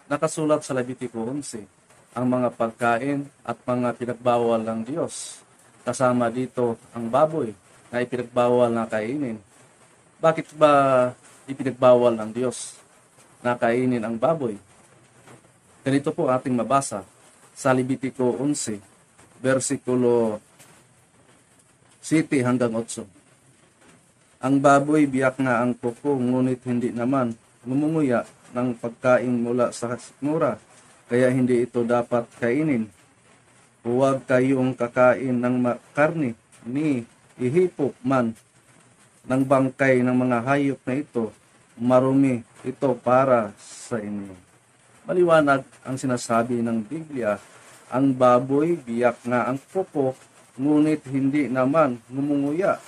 Nakasulat sa Levitico 11 ang mga pagkain at mga pinagbawal ng Diyos. Kasama dito ang baboy na ipinagbawal na kainin. Bakit ba ipinagbawal ng Diyos na kainin ang baboy? Ganito po ating mabasa sa Levitico 11, versikulo 7 hanggang 8. Ang baboy biyak na ang kuko, ngunit hindi naman ngumunguya ng pagkain mula sa sikmura, kaya hindi ito dapat kainin. Huwag kayong kakain ng karne ni ihipok man ng bangkay ng mga hayop na ito, marumi ito para sa inyo. Maliwanag ang sinasabi ng Biblia, ang baboy biyak nga ang kuko, ngunit hindi naman ngumunguya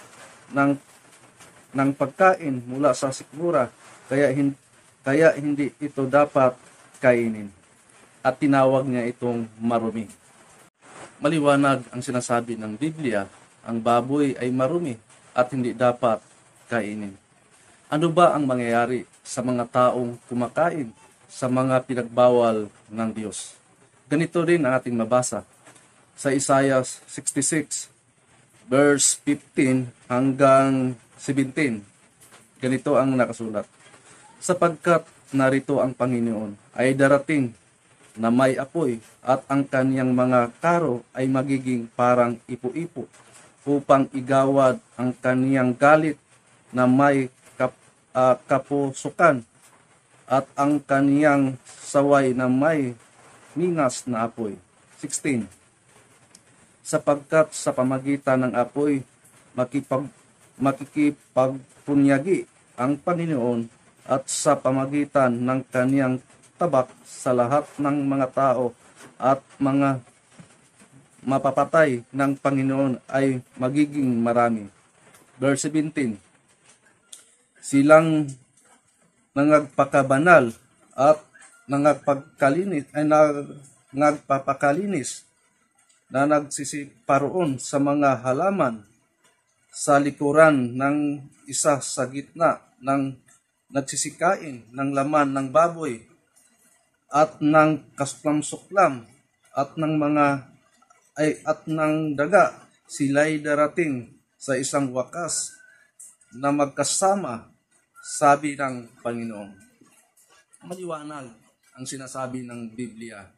ng pagkain mula sa sikmura, kaya hindi ito dapat kainin. At tinawag niya itong marumi. Maliwanag ang sinasabi ng Biblia, ang baboy ay marumi at hindi dapat kainin. Ano ba ang mangyayari sa mga taong kumakain sa mga pinagbawal ng Diyos? Ganito rin ang ating mabasa sa Isaiah 66, verse 15 hanggang 17. Ganito ang nakasulat. Sapagkat narito ang Panginoon ay darating na may apoy at ang kaniyang mga karo ay magiging parang ipo-ipo upang igawad ang kaniyang galit na may kapusukan at ang kaniyang saway na may mingas na apoy. 16. Sapagkat sa pamagitan ng apoy makikipagpunyagi ang Panginoon at sa pamagitan ng kaniyang tabak sa lahat ng mga tao at mga mapapatay ng Panginoon ay magiging marami. Verse 17. Silang nangagpakabanal at nagpapakalinis na nagsisiparoon sa mga halaman sa likuran ng isa sa gitna ng nagsisikain ng laman ng baboy at ng kasuklam-suklam at ng daga, sila'y darating sa isang wakas na magkasama, sabi ng Panginoon. Maliwanag ang sinasabi ng Biblia.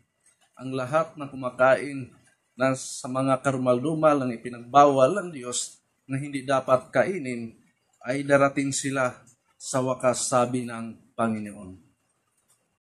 Ang lahat ng kumakain na sa mga karumal-dumal ang ipinagbawal ng Diyos na hindi dapat kainin, ay darating sila sa wakas, sabi ng Panginoon.